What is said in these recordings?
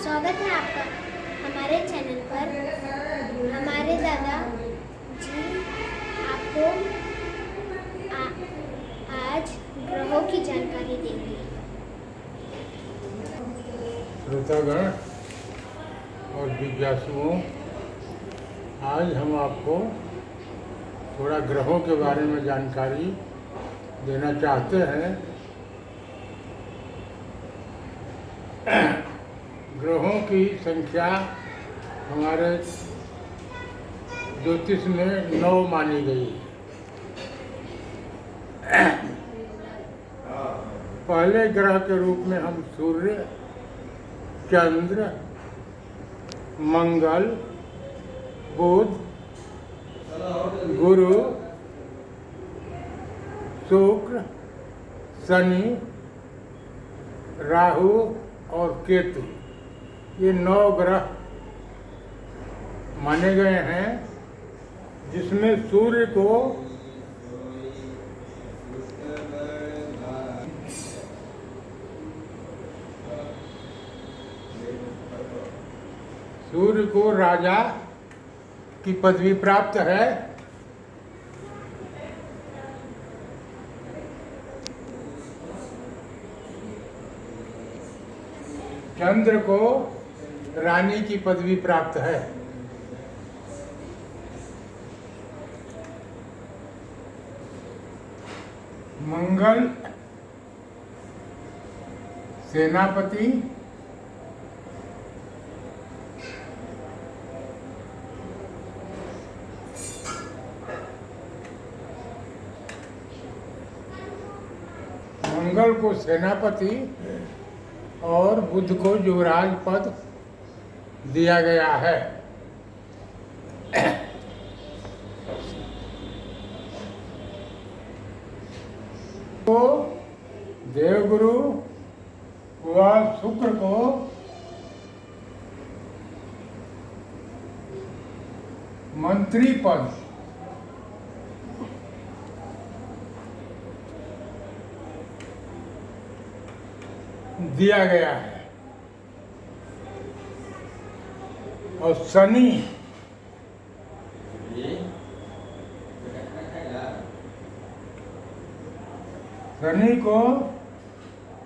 स्वागत है आपका हमारे चैनल पर। हमारे दादा जी आपको आज ग्रहों की जानकारी देंगे। श्रोतागण और जिज्ञासुओं, आज हम आपको थोड़ा ग्रहों के बारे में जानकारी देना चाहते हैं। ग्रहों की संख्या हमारे ज्योतिष में 9 मानी गई है। पहले ग्रह के रूप में हम सूर्य, चंद्र, मंगल, बुध, गुरु, शुक्र, शनि, राहु और केतु, ये 9 ग्रह माने गए हैं, जिसमें सूर्य को राजा की पदवी प्राप्त है। चंद्र को रानी की पदवी प्राप्त है। मंगल सेनापति, मंगल को सेनापति और बुध को युवराज पद दिया गया है। तो देवगुरु व शुक्र को मंत्री पद दिया गया है। और शनि को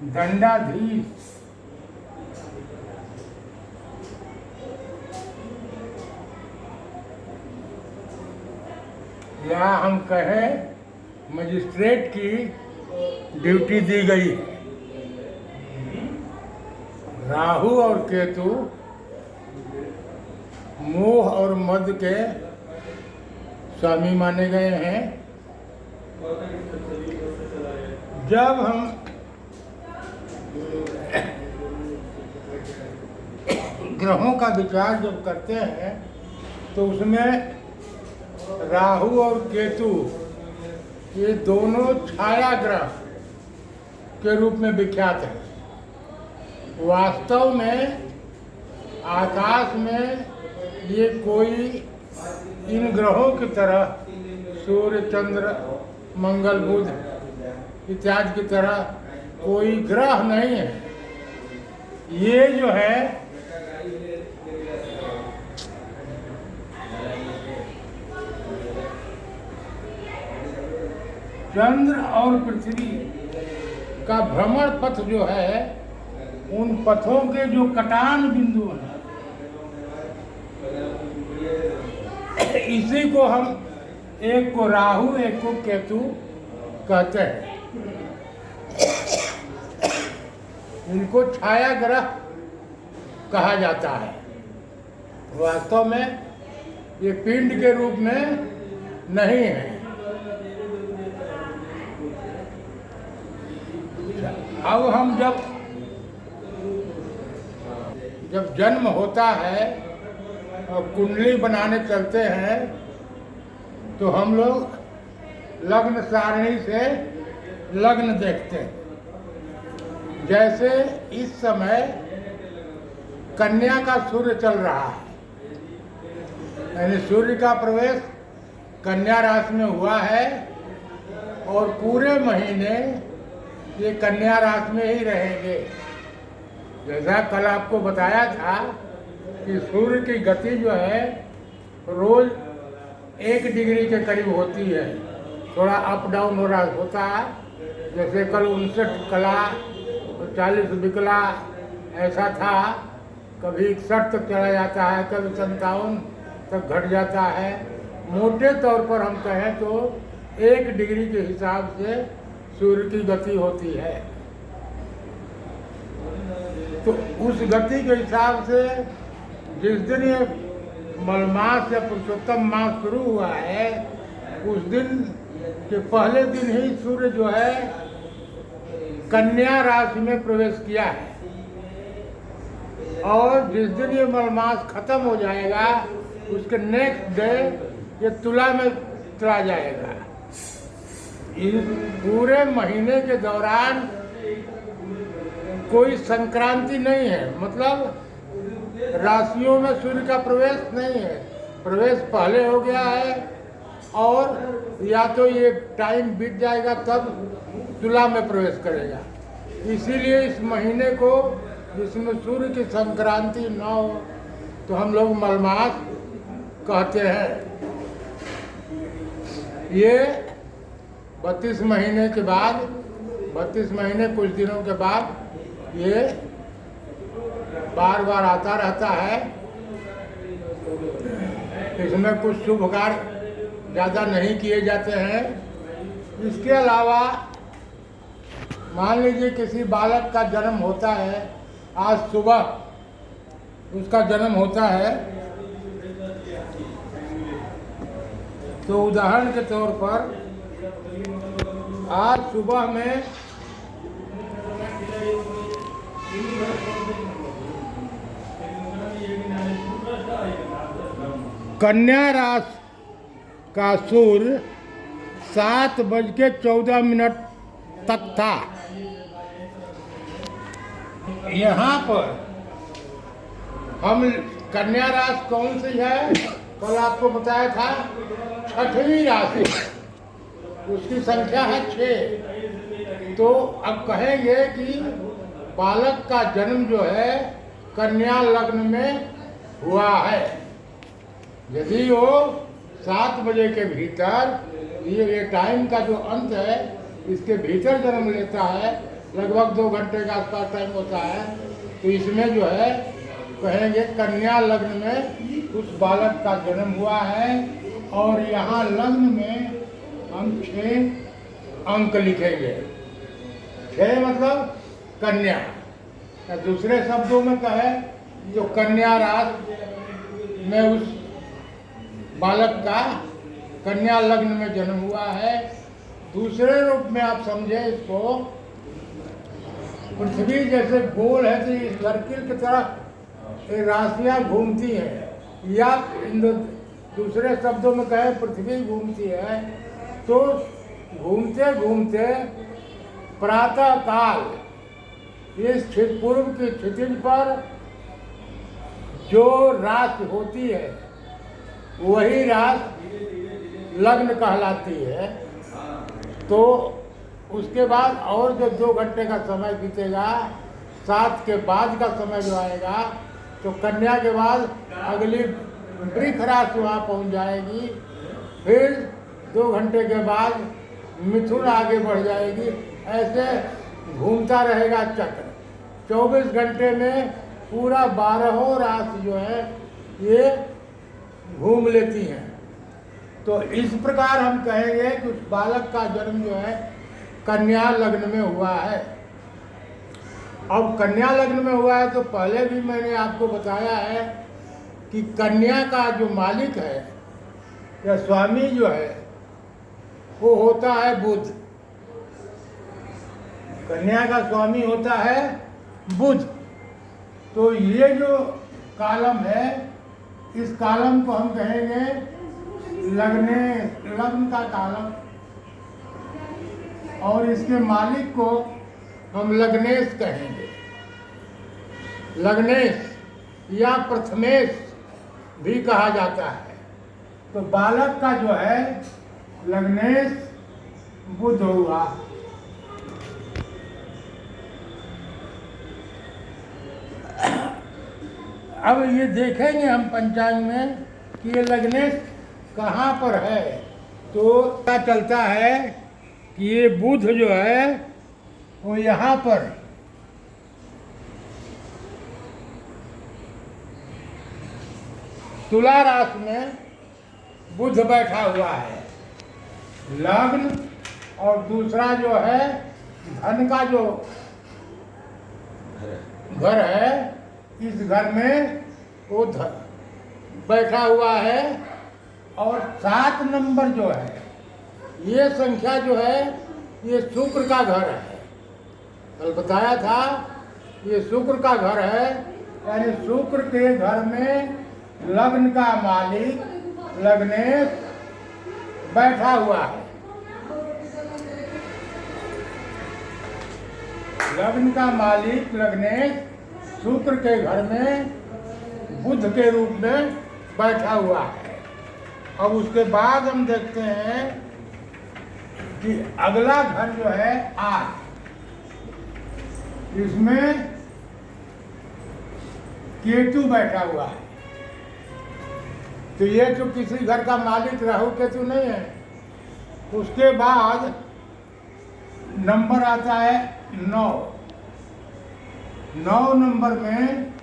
दंडाधीश या हम कहें मजिस्ट्रेट की ड्यूटी दी गई है। राहु और केतु मोह और मद के स्वामी माने गए हैं। जब हम ग्रहों का विचार जब करते हैं तो उसमें राहु और केतु ये दोनों छाया ग्रह के रूप में विख्यात हैं। वास्तव में आकाश में ये कोई इन ग्रहों की तरह सूर्य, चंद्र, मंगल, बुध इत्यादि की तरह कोई ग्रह नहीं है। ये जो है चंद्र और पृथ्वी का भ्रमण पथ जो है, उन पथों के जो कटान बिंदु हैं, इसी को हम एक को राहु एक को केतु कहते हैं। इनको छाया ग्रह कहा जाता है। वास्तव में ये पिंड के रूप में नहीं है। अब हम जब जन्म होता है और कुंडली बनाने चलते हैं तो हम लोग लग्न सारणी से लग्न देखते हैं। जैसे इस समय कन्या का सूर्य चल रहा है, यानी सूर्य का प्रवेश कन्या राशि में हुआ है और पूरे महीने ये कन्या राशि में ही रहेंगे। जैसा कल आपको बताया था कि सूर्य की गति जो है रोज 1 डिग्री के करीब होती है, थोड़ा अप डाउन हो रहा होता है। जैसे कल 59 कला और 40 बिकला ऐसा था, कभी 61 तक चला जाता है, कभी 57 तक घट जाता है। मोटे तौर पर हम कहें तो 1 डिग्री के हिसाब से सूर्य की गति होती है। तो उस गति के हिसाब से जिस दिन ये मलमास या पुरुषोत्तम मास शुरू हुआ है, उस दिन के पहले दिन ही सूर्य जो है कन्या राशि में प्रवेश किया है, और जिस दिन ये मलमास खत्म हो जाएगा उसके नेक्स्ट डे ये तुला में चला जाएगा। इस पूरे महीने के दौरान कोई संक्रांति नहीं है, मतलब राशियों में सूर्य का प्रवेश नहीं है। प्रवेश पहले हो गया है, और या तो ये टाइम बीत जाएगा तब तुला में प्रवेश करेगा। इसीलिए इस महीने को, जिसमें सूर्य की संक्रांति न हो, तो हम लोग मलमास कहते हैं। ये 32 महीने के बाद, 32 महीने कुछ दिनों के बाद ये बार बार आता रहता है। इसमें कुछ शुभ कार्य ज़्यादा नहीं किए जाते हैं। इसके अलावा मान लीजिए किसी बालक का जन्म होता है, आज सुबह उसका जन्म होता है, तो उदाहरण के तौर पर आज सुबह में कन्या राशि का सूर्य 7:14 तक था। यहाँ पर हम कन्या राशि कौन सी है, कल आपको बताया था, 6वीं राशि, उसकी संख्या है 6। तो अब कहेंगे कि बालक का जन्म जो है कन्या लग्न में हुआ है। यदि वो 7 बजे के भीतर, ये टाइम का जो अंत है, इसके भीतर जन्म लेता है, लगभग 2 घंटे का आसपास टाइम होता है, तो इसमें जो है कहेंगे कन्या लग्न में उस बालक का जन्म हुआ है। और यहाँ लग्न में हम 6 अंक लिखेंगे। 6 मतलब कन्या, या दूसरे शब्दों में कहें जो कन्या राशि में उस बालक का कन्या लग्न में जन्म हुआ है। दूसरे रूप में आप समझे इसको, पृथ्वी जैसे गोल है तो इस सर्किल की तरह ये राशियाँ घूमती हैं, या दूसरे शब्दों में कहें पृथ्वी घूमती है। तो घूमते घूमते प्रातः काल इस पूर्व की क्षितिज पर जो राशि होती है वही राशि लग्न कहलाती है। तो उसके बाद और जो 2 घंटे का समय बीतेगा, 7 के बाद का समय जो आएगा, तो कन्या के बाद अगली वृष राशि वहाँ पहुँच जाएगी। फिर 2 घंटे के बाद मिथुन आगे बढ़ जाएगी। ऐसे घूमता रहेगा चक्र। 24 घंटे में पूरा 12 राशि जो है ये घूम लेती हैं। तो इस प्रकार हम कहेंगे कि उस बालक का जन्म जो है कन्या लग्न में हुआ है। अब कन्या लग्न में हुआ है तो पहले भी मैंने आपको बताया है कि कन्या का जो मालिक है या स्वामी जो है वो होता है बुध। कन्या का स्वामी होता है बुध। तो ये जो कालम है, इस कालम को हम कहेंगे लग्न का कालम, और इसके मालिक को हम लग्नेश कहेंगे। लग्नेश या प्रथमेश भी कहा जाता है। तो बालक का जो है लग्नेश बुध हुआ। अब ये देखेंगे हम पंचांग में कि ये लग्नेश कहाँ पर है। तो पता चलता है कि ये बुध जो है वो यहाँ पर तुला राशि में बुध बैठा हुआ है लग्न, और दूसरा जो है धन का जो घर है, इस घर में वो बैठा हुआ है। और 7 नंबर जो है, ये संख्या जो है ये शुक्र का घर है। कल बताया था ये शुक्र का घर है, यानी शुक्र के घर में लग्न का मालिक लग्नेश बैठा हुआ है। लग्न का मालिक लग्नेश शुक्र के घर में बुध के रूप में बैठा हुआ है। अब उसके बाद हम देखते हैं कि अगला घर जो है आज, इसमें केतु बैठा हुआ है। तो ये तो किसी घर का मालिक राहु केतु नहीं है। उसके बाद नंबर आता है 9। 9 नंबर में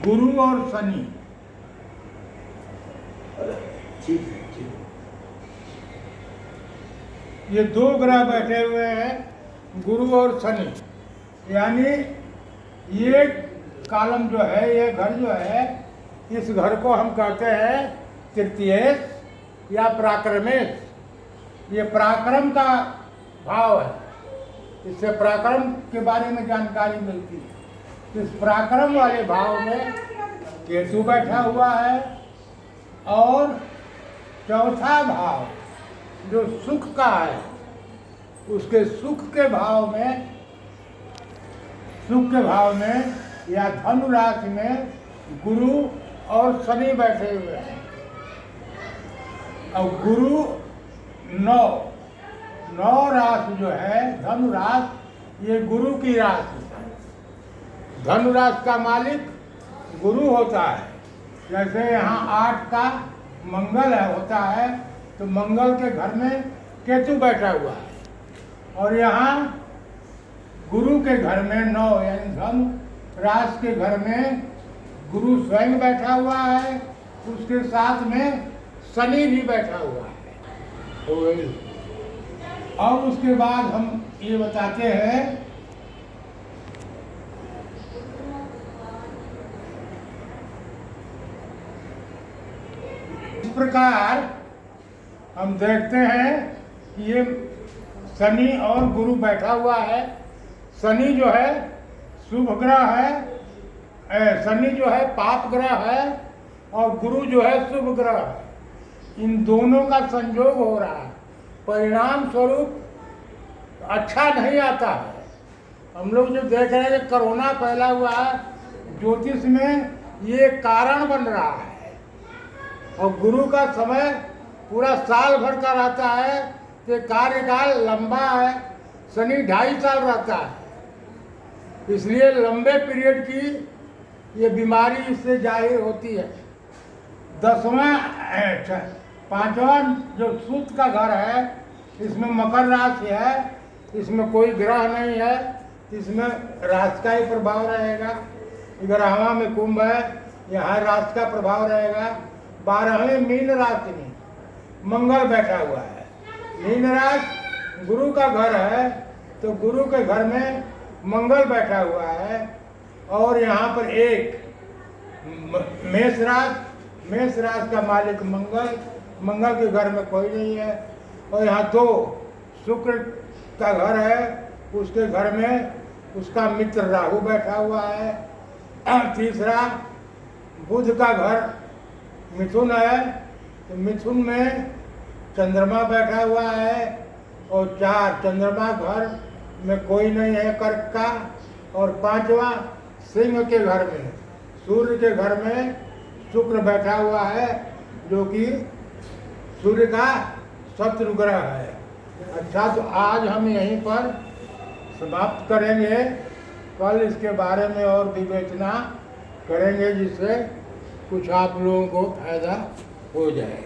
गुरु और शनि। ये 2 ग्रह बैठे हुए हैं, गुरु और शनि। यानी ये कॉलम जो है, ये घर जो है, इस घर को हम कहते हैं तृतीयेश या पराक्रमेश। ये पराक्रम का भाव है, इससे पराक्रम के बारे में जानकारी मिलती है। इस पराक्रम वाले भाव में केतु बैठा हुआ है। और चौथा भाव जो सुख का है, उसके सुख के भाव में या धनु राशि में गुरु और शनि बैठे हुए हैं। और गुरु 9 राशि जो है धनु राशि, ये गुरु की राशि है। धनु राशि का मालिक गुरु होता है। जैसे यहाँ 8 का मंगल होता है, तो मंगल के घर में केतु बैठा हुआ है। और यहाँ गुरु के घर में 9 यानी धनु राशि के घर में गुरु स्वयं बैठा हुआ है, उसके साथ में शनि भी बैठा हुआ है। और उसके बाद हम ये बताते हैं इस प्रकार हम देखते हैं कि ये शनि और गुरु बैठा हुआ है। शनि जो है शुभ ग्रह है, शनि जो है पाप ग्रह है, और गुरु जो है शुभ ग्रह है। इन दोनों का संयोग हो रहा है, परिणाम स्वरूप अच्छा नहीं आता है। हम लोग जो देख रहे हैं कि कोरोना फैला हुआ है, ज्योतिष में ये कारण बन रहा है। और गुरु का समय पूरा साल भर का रहता है, तो कार्यकाल लंबा है। शनि 2.5 साल रहता है, इसलिए लंबे पीरियड की ये बीमारी इससे जाहिर होती है। 5वां जो सूत का घर है, इसमें मकर राशि है, इसमें कोई ग्रह नहीं है, इसमें राशि का ही प्रभाव रहेगा। ग्रहवा में कुंभ है, यहाँ राशि का प्रभाव रहेगा। 12वें मीन राशि में मंगल बैठा हुआ है। मीन राशि गुरु का घर है, तो गुरु के घर में मंगल बैठा हुआ है। और यहाँ पर एक मेष राशि का मालिक मंगल के घर में कोई नहीं है। और यहाँ 2 शुक्र का घर है, उसके घर में उसका मित्र राहु बैठा हुआ है। तीसरा बुध का घर मिथुन है, तो मिथुन में चंद्रमा बैठा हुआ है। और 4 चंद्रमा घर में कोई नहीं है कर्क का। और 5वां सिंह के घर में, सूर्य के घर में शुक्र बैठा हुआ है, जो कि सूर्य का शत्रु ग्रह है। अच्छा, तो आज हम यहीं पर समाप्त करेंगे। कल इसके बारे में और विवेचना करेंगे जिससे कुछ आप लोगों को फायदा हो जाए।